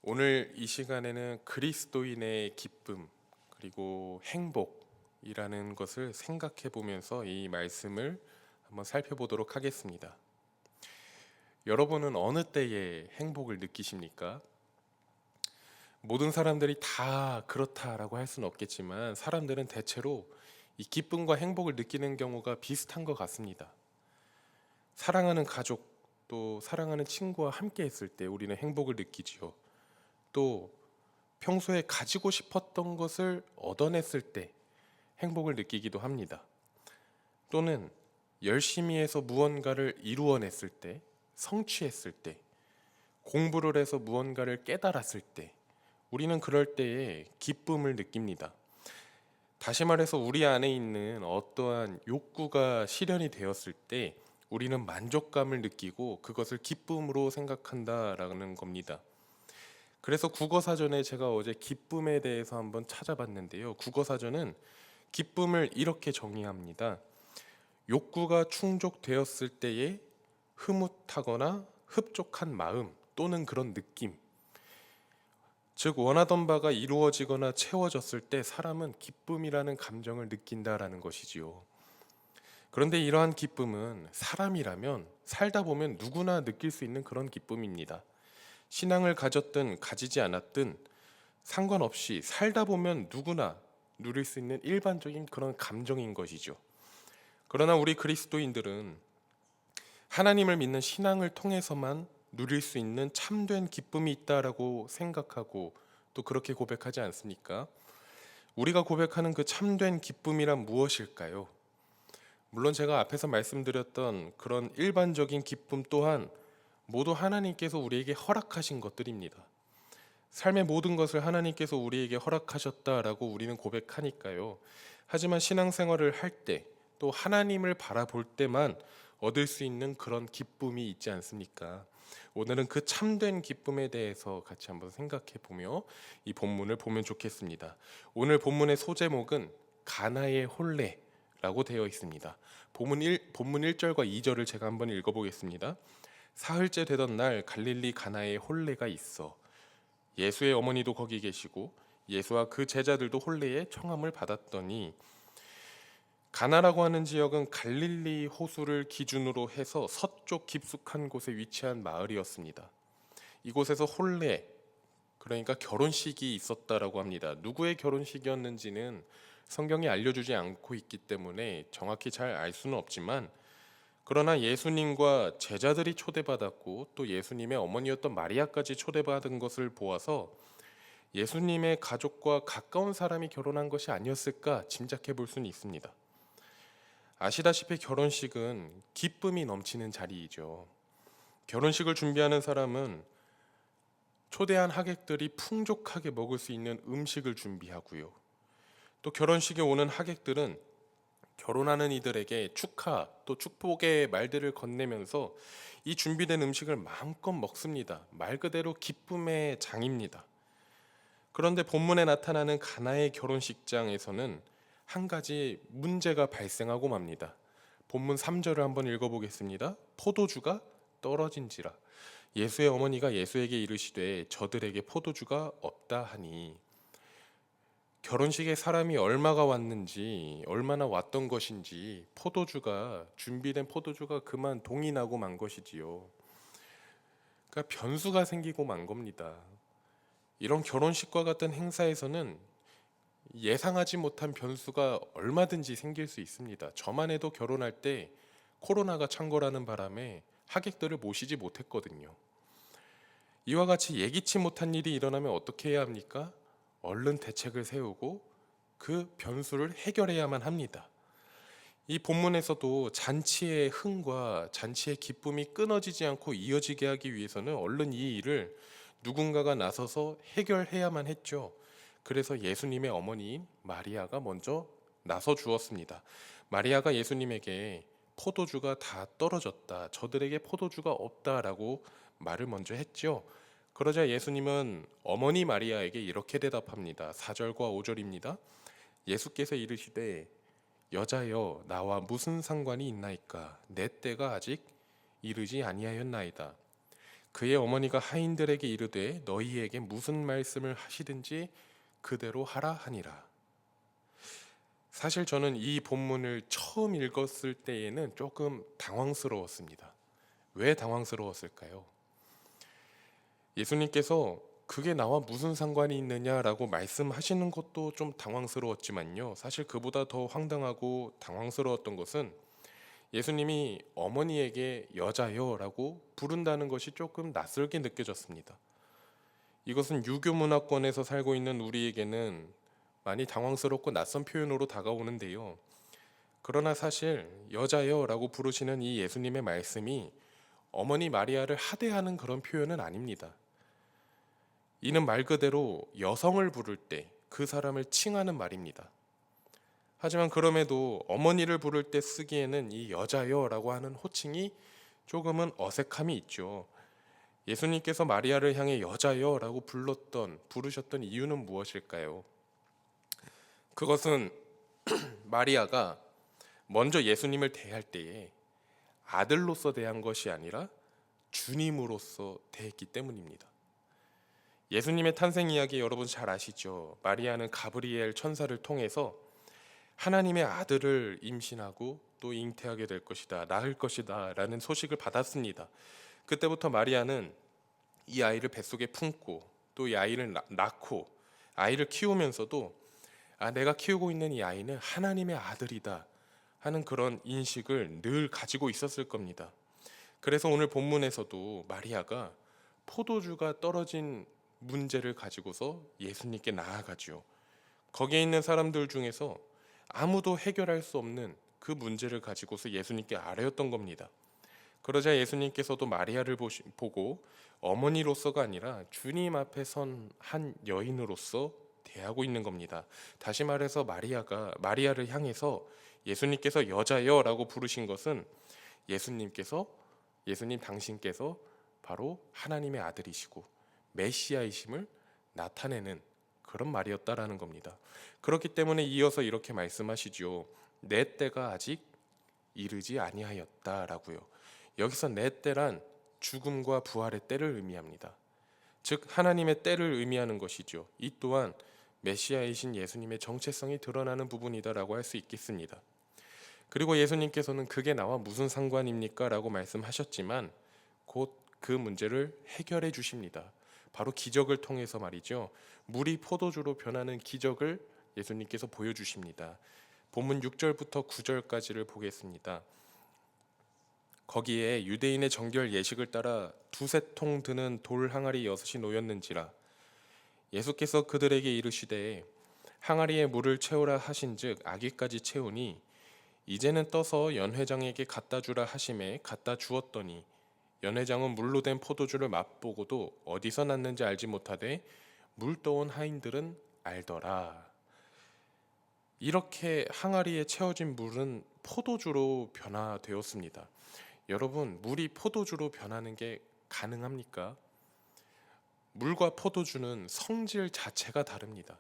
오늘 이 시간에는 그리스도인의 기쁨 그리고 행복이라는 것을 생각해 보면서 이 말씀을 한번 살펴보도록 하겠습니다. 여러분은 어느 때에 행복을 느끼십니까? 모든 사람들이 다 그렇다라고 할 수는 없겠지만 사람들은 대체로 이 기쁨과 행복을 느끼는 경우가 비슷한 것 같습니다. 사랑하는 가족 또 사랑하는 친구와 함께 했을 때 우리는 행복을 느끼지요. 또 평소에 가지고 싶었던 것을 얻어냈을 때 행복을 느끼기도 합니다. 또는 열심히 해서 무언가를 이루어냈을 때, 성취했을 때, 공부를 해서 무언가를 깨달았을 때, 우리는 그럴 때에 기쁨을 느낍니다. 다시 말해서 우리 안에 있는 어떠한 욕구가 실현이 되었을 때 우리는 만족감을 느끼고 그것을 기쁨으로 생각한다라는 겁니다. 그래서 국어사전에 제가 어제 기쁨에 대해서 한번 찾아봤는데요. 국어사전은 기쁨을 이렇게 정의합니다. 욕구가 충족되었을 때의 흐뭇하거나 흡족한 마음 또는 그런 느낌. 즉 원하던 바가 이루어지거나 채워졌을 때 사람은 기쁨이라는 감정을 느낀다라는 것이지요. 그런데 이러한 기쁨은 사람이라면 살다 보면 누구나 느낄 수 있는 그런 기쁨입니다. 신앙을 가졌든 가지지 않았든 상관없이 살다 보면 누구나 누릴 수 있는 일반적인 그런 감정인 것이죠. 그러나 우리 그리스도인들은 하나님을 믿는 신앙을 통해서만 누릴 수 있는 참된 기쁨이 있다라고 생각하고 또 그렇게 고백하지 않습니까? 우리가 고백하는 그 참된 기쁨이란 무엇일까요? 물론 제가 앞에서 말씀드렸던 그런 일반적인 기쁨 또한 모두 하나님께서 우리에게 허락하신 것들입니다. 삶의 모든 것을 하나님께서 우리에게 허락하셨다라고 우리는 고백하니까요. 하지만 신앙생활을 할 때 또 하나님을 바라볼 때만 얻을 수 있는 그런 기쁨이 있지 않습니까? 오늘은 그 참된 기쁨에 대해서 같이 한번 생각해 보며 이 본문을 보면 좋겠습니다. 오늘 본문의 소제목은 가나의 혼례라고 되어 있습니다. 본문 1절과 2절을 제가 한번 읽어보겠습니다. 사흘째 되던 날 갈릴리 가나에 혼례가 있어 예수의 어머니도 거기 계시고 예수와 그 제자들도 혼례에 청함을 받았더니, 가나라고 하는 지역은 갈릴리 호수를 기준으로 해서 서쪽 깊숙한 곳에 위치한 마을이었습니다. 이곳에서 혼례, 그러니까 결혼식이 있었다라고 합니다. 누구의 결혼식이었는지는 성경이 알려주지 않고 있기 때문에 정확히 잘 알 수는 없지만, 그러나 예수님과 제자들이 초대받았고 또 예수님의 어머니였던 마리아까지 초대받은 것을 보아서 예수님의 가족과 가까운 사람이 결혼한 것이 아니었을까 짐작해 볼 수는 있습니다. 아시다시피 결혼식은 기쁨이 넘치는 자리이죠. 결혼식을 준비하는 사람은 초대한 하객들이 풍족하게 먹을 수 있는 음식을 준비하고요. 또 결혼식에 오는 하객들은 결혼하는 이들에게 축하 또 축복의 말들을 건네면서 이 준비된 음식을 마음껏 먹습니다. 말 그대로 기쁨의 장입니다. 그런데 본문에 나타나는 가나의 결혼식장에서는 한 가지 문제가 발생하고 맙니다. 본문 3절을 한번 읽어보겠습니다. 포도주가 떨어진지라 예수의 어머니가 예수에게 이르시되 저들에게 포도주가 없다 하니, 결혼식에 사람이 얼마가 왔는지 얼마나 왔던 것인지 준비된 포도주가 그만 동이 나고 만 것이지요. 그러니까 변수가 생기고 만 겁니다. 이런 결혼식과 같은 행사에서는 예상하지 못한 변수가 얼마든지 생길 수 있습니다. 저만 해도 결혼할 때 코로나가 창궐하는 바람에 하객들을 모시지 못했거든요. 이와 같이 예기치 못한 일이 일어나면 어떻게 해야 합니까? 얼른 대책을 세우고 그 변수를 해결해야만 합니다. 이 본문에서도 잔치의 흥과 잔치의 기쁨이 끊어지지 않고 이어지게 하기 위해서는 얼른 이 일을 누군가가 나서서 해결해야만 했죠. 그래서 예수님의 어머니인 마리아가 먼저 나서 주었습니다. 마리아가 예수님에게 포도주가 다 떨어졌다, 저들에게 포도주가 없다라고 말을 먼저 했죠. 그러자 예수님은 어머니 마리아에게 이렇게 대답합니다. 4절과 5절입니다. 예수께서 이르시되 여자여 나와 무슨 상관이 있나이까, 내 때가 아직 이르지 아니하였나이다. 그의 어머니가 하인들에게 이르되 너희에게 무슨 말씀을 하시든지 그대로 하라 하니라. 사실 저는 이 본문을 처음 읽었을 때에는 조금 당황스러웠습니다. 왜 당황스러웠을까요? 예수님께서 그게 나와 무슨 상관이 있느냐라고 말씀하시는 것도 좀 당황스러웠지만요. 사실 그보다 더 황당하고 당황스러웠던 것은 예수님이 어머니에게 여자여라고 부른다는 것이 조금 낯설게 느껴졌습니다. 이것은 유교 문화권에서 살고 있는 우리에게는 많이 당황스럽고 낯선 표현으로 다가오는데요. 그러나 사실 여자여라고 부르시는 이 예수님의 말씀이 어머니 마리아를 하대하는 그런 표현은 아닙니다. 이는 말 그대로 여성을 부를 때 그 사람을 칭하는 말입니다. 하지만 그럼에도 어머니를 부를 때 쓰기에는 이 여자여라고 하는 호칭이 조금은 어색함이 있죠. 예수님께서 마리아를 향해 여자여라고 부르셨던 이유는 무엇일까요? 그것은 마리아가 먼저 예수님을 대할 때에 아들로서 대한 것이 아니라 주님으로서 대했기 때문입니다. 예수님의 탄생 이야기 여러분 잘 아시죠? 마리아는 가브리엘 천사를 통해서 하나님의 아들을 임신하고 또 잉태하게 될 것이다, 낳을 것이다 라는 소식을 받았습니다. 그때부터 마리아는 이 아이를 뱃속에 품고 또 이 아이를 낳고 아이를 키우면서도 내가 키우고 있는 이 아이는 하나님의 아들이다 하는 그런 인식을 늘 가지고 있었을 겁니다. 그래서 오늘 본문에서도 마리아가 포도주가 떨어진 문제를 가지고서 예수님께 나아가지요. 거기에 있는 사람들 중에서 아무도 해결할 수 없는 그 문제를 가지고서 예수님께 아뢰었던 겁니다. 그러자 예수님께서도 마리아를 보고 어머니로서가 아니라 주님 앞에 선 한 여인으로서 대하고 있는 겁니다. 다시 말해서 마리아를 향해서 예수님께서 여자여라고 부르신 것은 예수님 당신께서 바로 하나님의 아들이시고 메시아이심을 나타내는 그런 말이었다라는 겁니다. 그렇기 때문에 이어서 이렇게 말씀하시죠. 내 때가 아직 이르지 아니하였다라고요. 여기서 내 때란 죽음과 부활의 때를 의미합니다. 즉 하나님의 때를 의미하는 것이죠. 이 또한 메시아이신 예수님의 정체성이 드러나는 부분이다라고 할 수 있겠습니다. 그리고 예수님께서는 그게 나와 무슨 상관입니까? 라고 말씀하셨지만 곧 그 문제를 해결해 주십니다. 바로 기적을 통해서 말이죠. 물이 포도주로 변하는 기적을 예수님께서 보여주십니다. 본문 6절부터 9절까지를 보겠습니다. 거기에 유대인의 정결 예식을 따라 두세 통 드는 돌 항아리 6이 놓였는지라 예수께서 그들에게 이르시되 항아리에 물을 채우라 하신즉 아기까지 채우니 이제는 떠서 연회장에게 갖다 주라 하심에 갖다 주었더니 연회장은 물로 된 포도주를 맛보고도 어디서 났는지 알지 못하되 물 떠온 하인들은 알더라. 이렇게 항아리에 채워진 물은 포도주로 변화되었습니다. 여러분, 물이 포도주로 변하는 게 가능합니까? 물과 포도주는 성질 자체가 다릅니다.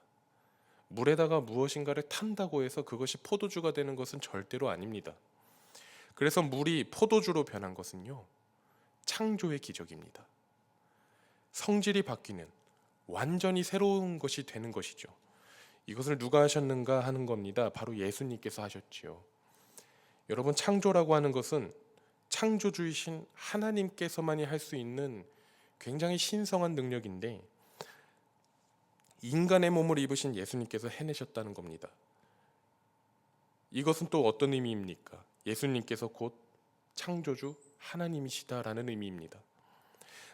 물에다가 무엇인가를 탄다고 해서 그것이 포도주가 되는 것은 절대로 아닙니다. 그래서 물이 포도주로 변한 것은요, 창조의 기적입니다. 성질이 바뀌는 완전히 새로운 것이 되는 것이죠. 이것을 누가 하셨는가 하는 겁니다. 바로 예수님께서 하셨지요. 여러분, 창조라고 하는 것은 창조주이신 하나님께서만이 할 수 있는 굉장히 신성한 능력인데 인간의 몸을 입으신 예수님께서 해내셨다는 겁니다. 이것은 또 어떤 의미입니까? 예수님께서 곧 창조주 하나님이시다라는 의미입니다.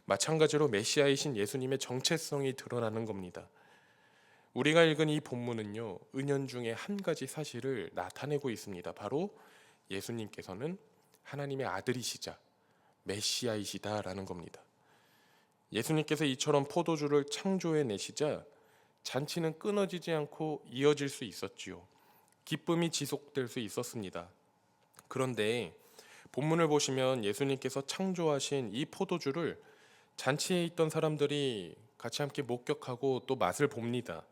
마찬가지로 메시아이신 예수님의 정체성이 드러나는 겁니다. 우리가 읽은 이 본문은요, 은연중에 한 가지 사실을 나타내고 있습니다. 바로 예수님께서는 하나님의 아들이시자 메시아이시다라는 겁니다. 예수님께서 이처럼 포도주를 창조해 내시자 잔치는 끊어지지 않고 이어질 수 있었지요. 기쁨이 지속될 수 있었습니다. 그런데 본문을 보시면 예수님께서 창조하신 이 포도주를 잔치에 있던 사람들이 같이 함께 목격하고 또 맛을 봅니다.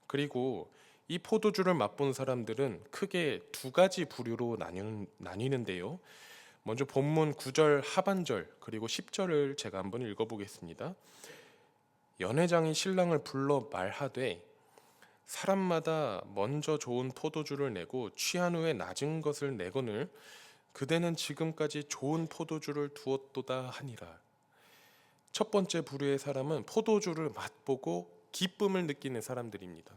그리고 이 포도주를 맛본 사람들은 크게 두 가지 부류로 나뉘는데요. 먼저 본문 9절 하반절 그리고 10절을 제가 한번 읽어보겠습니다. 연회장이 신랑을 불러 말하되 사람마다 먼저 좋은 포도주를 내고 취한 후에 낮은 것을 내거늘 그대는 지금까지 좋은 포도주를 두었도다 하니라. 첫 번째 부류의 사람은 포도주를 맛보고 기쁨을 느끼는 사람들입니다.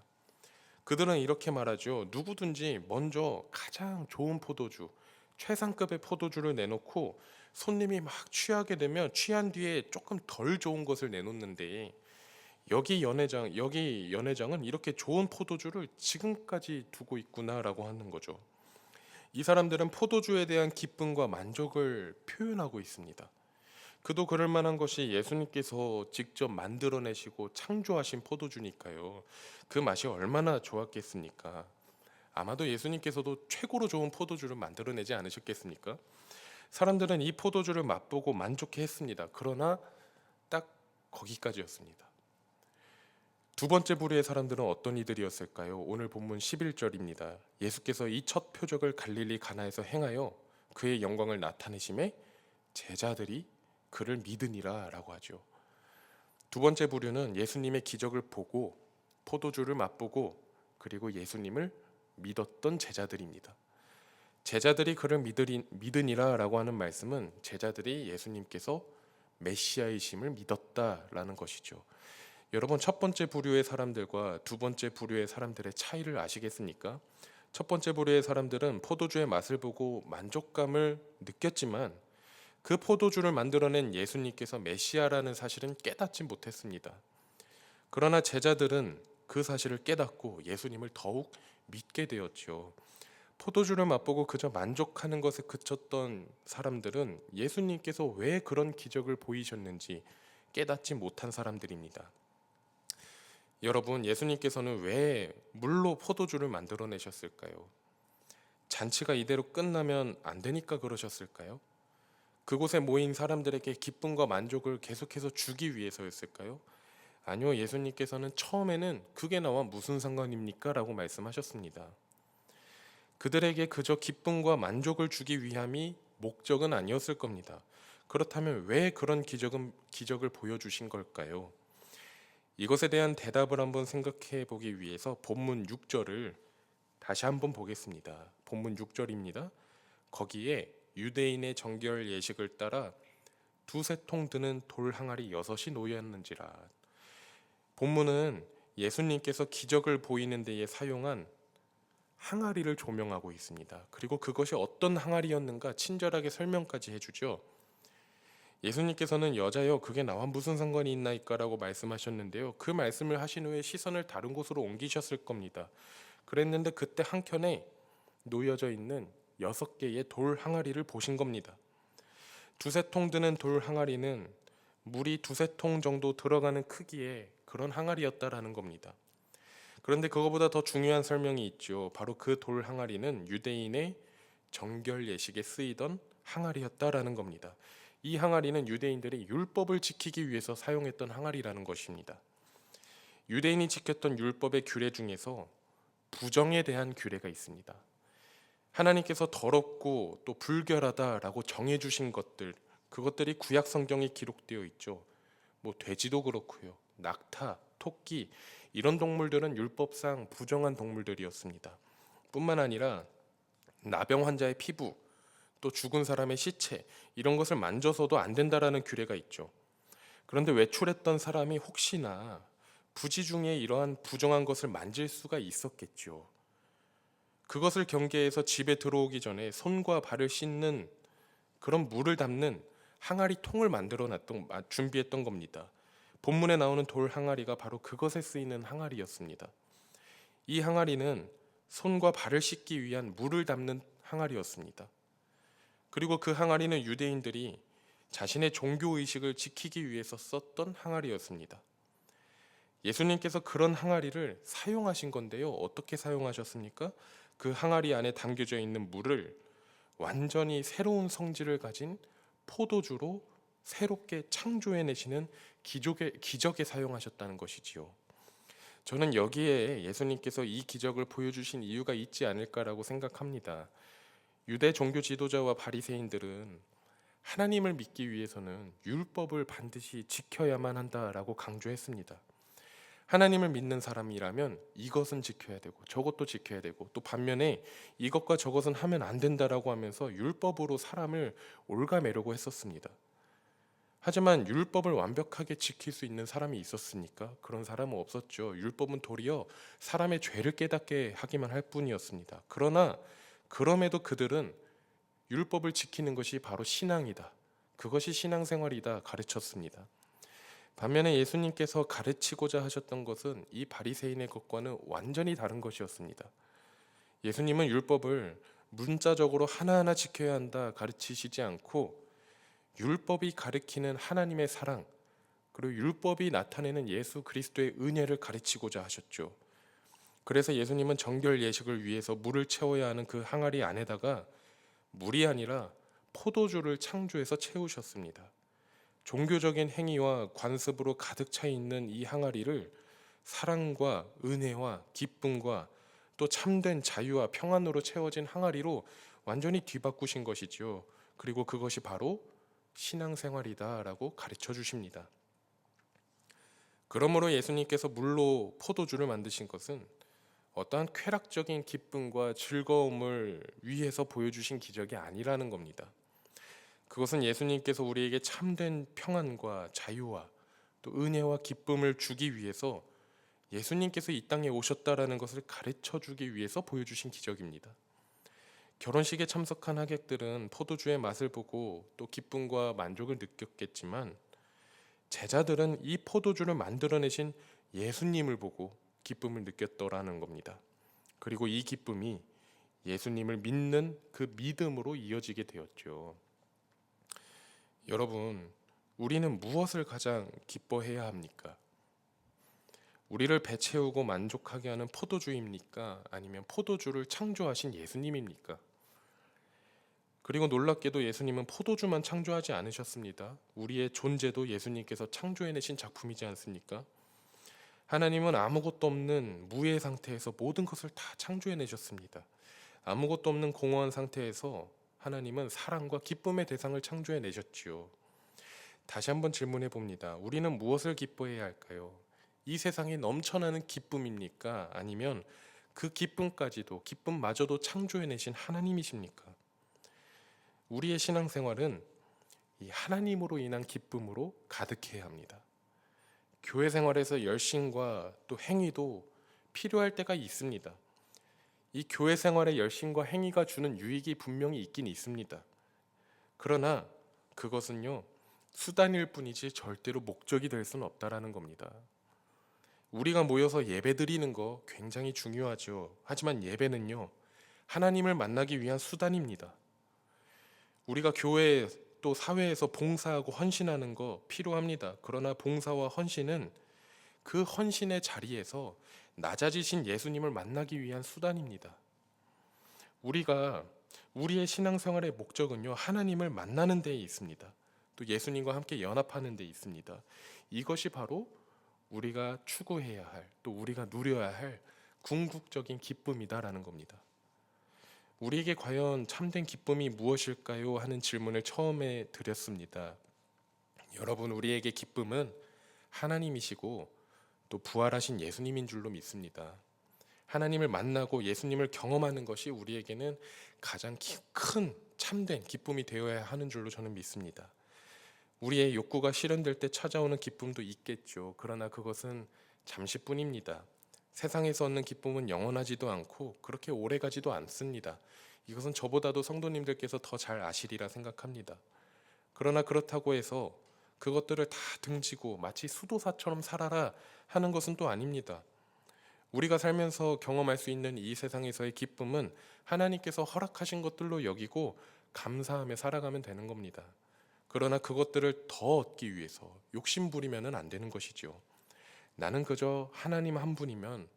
그들은 이렇게 말하죠. 누구든지 먼저 가장 좋은 포도주, 최상급의 포도주를 내놓고 손님이 막 취하게 되면 취한 뒤에 조금 덜 좋은 것을 내놓는데 여기 연회장은 이렇게 좋은 포도주를 지금까지 두고 있구나라고 하는 거죠. 이 사람들은 포도주에 대한 기쁨과 만족을 표현하고 있습니다. 그도 그럴 만한 것이 예수님께서 직접 만들어내시고 창조하신 포도주니까요. 그 맛이 얼마나 좋았겠습니까? 아마도 예수님께서도 최고로 좋은 포도주를 만들어내지 않으셨겠습니까? 사람들은 이 포도주를 맛보고 만족해 했습니다. 그러나 딱 거기까지였습니다. 두 번째 부류의 사람들은 어떤 이들이었을까요? 오늘 본문 11절입니다. 예수께서 이 첫 표적을 갈릴리 가나에서 행하여 그의 영광을 나타내심에 제자들이 그를 믿으니라 라고 하죠. 두 번째 부류는 예수님의 기적을 보고 포도주를 맛보고 그리고 예수님을 믿었던 제자들입니다. 제자들이 그를 믿으니라 라고 하는 말씀은 제자들이 예수님께서 메시아이심을 믿었다라는 것이죠. 여러분, 첫 번째 부류의 사람들과 두 번째 부류의 사람들의 차이를 아시겠습니까? 첫 번째 부류의 사람들은 포도주의 맛을 보고 만족감을 느꼈지만 그 포도주를 만들어낸 예수님께서 메시아라는 사실은 깨닫지 못했습니다. 그러나 제자들은 그 사실을 깨닫고 예수님을 더욱 믿게 되었죠. 포도주를 맛보고 그저 만족하는 것에 그쳤던 사람들은 예수님께서 왜 그런 기적을 보이셨는지 깨닫지 못한 사람들입니다. 여러분, 예수님께서는 왜 물로 포도주를 만들어내셨을까요? 잔치가 이대로 끝나면 안 되니까 그러셨을까요? 그곳에 모인 사람들에게 기쁨과 만족을 계속해서 주기 위해서였을까요? 아니요, 예수님께서는 처음에는 그게 나와 무슨 상관입니까? 라고 말씀하셨습니다. 그들에게 그저 기쁨과 만족을 주기 위함이 목적은 아니었을 겁니다. 그렇다면 왜 그런 기적을 보여주신 걸까요? 이것에 대한 대답을 한번 생각해 보기 위해서 본문 6절을 다시 한번 보겠습니다. 본문 6절입니다. 거기에 유대인의 정결 예식을 따라 두세 통 드는 돌 항아리 6이 놓였는지라. 본문은 예수님께서 기적을 보이는 데에 사용한 항아리를 조명하고 있습니다. 그리고 그것이 어떤 항아리였는가 친절하게 설명까지 해주죠. 예수님께서는 여자여 그게 나와 무슨 상관이 있나이까라고 말씀하셨는데요. 그 말씀을 하신 후에 시선을 다른 곳으로 옮기셨을 겁니다. 그랬는데 그때 한켠에 놓여져 있는 6개의 돌 항아리를 보신 겁니다. 두세 통 드는 돌 항아리는 물이 두세 통 정도 들어가는 크기의 그런 항아리였다라는 겁니다. 그런데 그거보다 더 중요한 설명이 있죠. 바로 그 돌 항아리는 유대인의 정결 예식에 쓰이던 항아리였다라는 겁니다. 이 항아리는 유대인들이 율법을 지키기 위해서 사용했던 항아리라는 것입니다. 유대인이 지켰던 율법의 규례 중에서 부정에 대한 규례가 있습니다. 하나님께서 더럽고 또 불결하다라고 정해주신 것들, 그것들이 구약 성경에 기록되어 있죠. 뭐 돼지도 그렇고요, 낙타, 토끼 이런 동물들은 율법상 부정한 동물들이었습니다. 뿐만 아니라 나병 환자의 피부, 또 죽은 사람의 시체 이런 것을 만져서도 안 된다라는 규례가 있죠. 그런데 외출했던 사람이 혹시나 부지 중에 이러한 부정한 것을 만질 수가 있었겠죠. 그것을 경계해서 집에 들어오기 전에 손과 발을 씻는 그런 물을 담는 항아리 통을 준비했던 겁니다. 본문에 나오는 돌 항아리가 바로 그것에 쓰이는 항아리였습니다. 이 항아리는 손과 발을 씻기 위한 물을 담는 항아리였습니다. 그리고 그 항아리는 유대인들이 자신의 종교의식을 지키기 위해서 썼던 항아리였습니다. 예수님께서 그런 항아리를 사용하신 건데요. 어떻게 사용하셨습니까? 그 항아리 안에 담겨져 있는 물을 완전히 새로운 성질을 가진 포도주로 새롭게 창조해내시는 기적에 사용하셨다는 것이지요. 저는 여기에 예수님께서 이 기적을 보여주신 이유가 있지 않을까라고 생각합니다. 유대 종교 지도자와 바리새인들은 하나님을 믿기 위해서는 율법을 반드시 지켜야만 한다라고 강조했습니다. 하나님을 믿는 사람이라면 이것은 지켜야 되고 저것도 지켜야 되고, 또 반면에 이것과 저것은 하면 안 된다라고 하면서 율법으로 사람을 옭아매려고 했었습니다. 하지만 율법을 완벽하게 지킬 수 있는 사람이 있었습니까? 그런 사람은 없었죠. 율법은 도리어 사람의 죄를 깨닫게 하기만 할 뿐이었습니다. 그러나 그럼에도 그들은 율법을 지키는 것이 바로 신앙이다, 그것이 신앙생활이다 가르쳤습니다. 반면에 예수님께서 가르치고자 하셨던 것은 이 바리새인의 것과는 완전히 다른 것이었습니다. 예수님은 율법을 문자적으로 하나하나 지켜야 한다 가르치시지 않고, 율법이 가리키는 하나님의 사랑, 그리고 율법이 나타내는 예수 그리스도의 은혜를 가르치고자 하셨죠. 그래서 예수님은 정결 예식을 위해서 물을 채워야 하는 그 항아리 안에다가 물이 아니라 포도주를 창조해서 채우셨습니다. 종교적인 행위와 관습으로 가득 차 있는 이 항아리를 사랑과 은혜와 기쁨과 또 참된 자유와 평안으로 채워진 항아리로 완전히 뒤바꾸신 것이지요. 그리고 그것이 바로 신앙생활이다라고 가르쳐 주십니다. 그러므로 예수님께서 물로 포도주를 만드신 것은 어떠한 쾌락적인 기쁨과 즐거움을 위해서 보여주신 기적이 아니라는 겁니다. 그것은 예수님께서 우리에게 참된 평안과 자유와 또 은혜와 기쁨을 주기 위해서 예수님께서 이 땅에 오셨다라는 것을 가르쳐 주기 위해서 보여주신 기적입니다. 결혼식에 참석한 하객들은 포도주의 맛을 보고 또 기쁨과 만족을 느꼈겠지만, 제자들은 이 포도주를 만들어내신 예수님을 보고 기쁨을 느꼈더라는 겁니다. 그리고 이 기쁨이 예수님을 믿는 그 믿음으로 이어지게 되었죠. 여러분, 우리는 무엇을 가장 기뻐해야 합니까? 우리를 배채우고 만족하게 하는 포도주입니까? 아니면 포도주를 창조하신 예수님입니까? 그리고 놀랍게도 예수님은 포도주만 창조하지 않으셨습니다. 우리의 존재도 예수님께서 창조해내신 작품이지 않습니까? 하나님은 아무것도 없는 무의 상태에서 모든 것을 다 창조해내셨습니다. 아무것도 없는 공허한 상태에서 하나님은 사랑과 기쁨의 대상을 창조해내셨지요. 다시 한번 질문해 봅니다. 우리는 무엇을 기뻐해야 할까요? 이 세상에 넘쳐나는 기쁨입니까? 아니면 그 기쁨까지도, 기쁨마저도 창조해내신 하나님이십니까? 우리의 신앙생활은 이 하나님으로 인한 기쁨으로 가득해야 합니다. 교회 생활에서 열심과 또 행위도 필요할 때가 있습니다. 이 교회 생활의 열심과 행위가 주는 유익이 분명히 있긴 있습니다. 그러나 그것은요, 수단일 뿐이지 절대로 목적이 될 수는 없다라는 겁니다. 우리가 모여서 예배 드리는 거 굉장히 중요하죠. 하지만 예배는요, 하나님을 만나기 위한 수단입니다. 우리가 교회 또 사회에서 봉사하고 헌신하는 거 필요합니다. 그러나 봉사와 헌신은 그 헌신의 자리에서 낮아지신 예수님을 만나기 위한 수단입니다. 우리가 우리의 신앙생활의 목적은요, 하나님을 만나는 데에 있습니다. 또 예수님과 함께 연합하는 데 있습니다. 이것이 바로 우리가 추구해야 할, 또 우리가 누려야 할 궁극적인 기쁨이다라는 겁니다. 우리에게 과연 참된 기쁨이 무엇일까요? 하는 질문을 처음에 드렸습니다. 여러분, 우리에게 기쁨은 하나님이시고 또 부활하신 예수님인 줄로 믿습니다. 하나님을 만나고 예수님을 경험하는 것이 우리에게는 가장 큰 참된 기쁨이 되어야 하는 줄로 저는 믿습니다. 우리의 욕구가 실현될 때 찾아오는 기쁨도 있겠죠. 그러나 그것은 잠시뿐입니다. 세상에서 얻는 기쁨은 영원하지도 않고 그렇게 오래가지도 않습니다. 이것은 저보다도 성도님들께서 더 잘 아시리라 생각합니다. 그러나 그렇다고 해서 그것들을 다 등지고 마치 수도사처럼 살아라 하는 것은 또 아닙니다. 우리가 살면서 경험할 수 있는 이 세상에서의 기쁨은 하나님께서 허락하신 것들로 여기고 감사하며 살아가면 되는 겁니다. 그러나 그것들을 더 얻기 위해서 욕심 부리면 안 되는 것이죠. 나는 그저 하나님 한 분이면,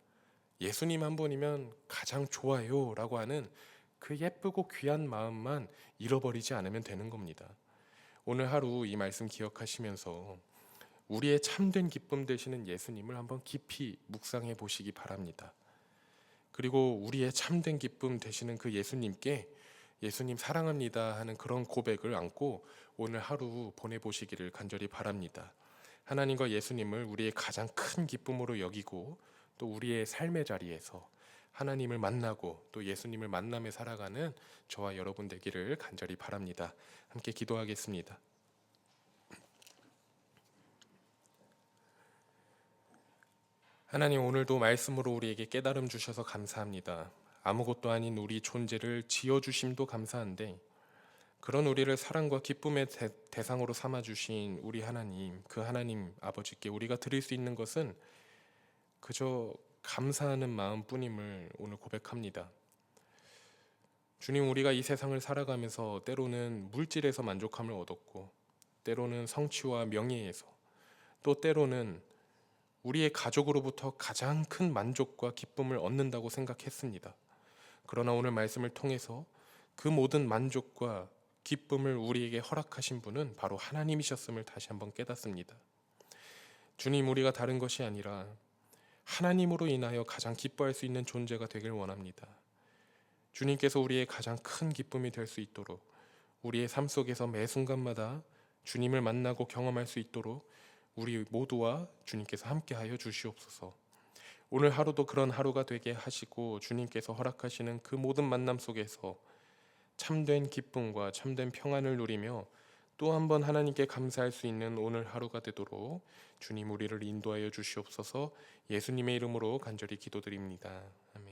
예수님 한 분이면 가장 좋아요 라고 하는 그 예쁘고 귀한 마음만 잃어버리지 않으면 되는 겁니다. 오늘 하루 이 말씀 기억하시면서 우리의 참된 기쁨 되시는 예수님을 한번 깊이 묵상해 보시기 바랍니다. 그리고 우리의 참된 기쁨 되시는 그 예수님께 예수님 사랑합니다 하는 그런 고백을 안고 오늘 하루 보내보시기를 간절히 바랍니다. 하나님과 예수님을 우리의 가장 큰 기쁨으로 여기고 또 우리의 삶의 자리에서 하나님을 만나고 또 예수님을 만나며 살아가는 저와 여러분 되기를 간절히 바랍니다. 함께 기도하겠습니다. 하나님, 오늘도 말씀으로 우리에게 깨달음 주셔서 감사합니다. 아무것도 아닌 우리 존재를 지어주심도 감사한데 그런 우리를 사랑과 기쁨의 대상으로 삼아주신 우리 하나님, 그 하나님 아버지께 우리가 드릴 수 있는 것은 그저 감사하는 마음뿐임을 오늘 고백합니다. 주님, 우리가 이 세상을 살아가면서 때로는 물질에서 만족함을 얻었고 때로는 성취와 명예에서 또 때로는 우리의 가족으로부터 가장 큰 만족과 기쁨을 얻는다고 생각했습니다. 그러나 오늘 말씀을 통해서 그 모든 만족과 기쁨을 우리에게 허락하신 분은 바로 하나님이셨음을 다시 한번 깨닫습니다. 주님, 우리가 다른 것이 아니라 하나님으로 인하여 가장 기뻐할 수 있는 존재가 되길 원합니다. 주님께서 우리의 가장 큰 기쁨이 될 수 있도록 우리의 삶 속에서 매 순간마다 주님을 만나고 경험할 수 있도록 우리 모두와 주님께서 함께하여 주시옵소서. 오늘 하루도 그런 하루가 되게 하시고 주님께서 허락하시는 그 모든 만남 속에서 참된 기쁨과 참된 평안을 누리며 또 한 번 하나님께 감사할 수 있는 오늘 하루가 되도록 주님 우리를 인도하여 주시옵소서. 예수님의 이름으로 간절히 기도드립니다. 아멘.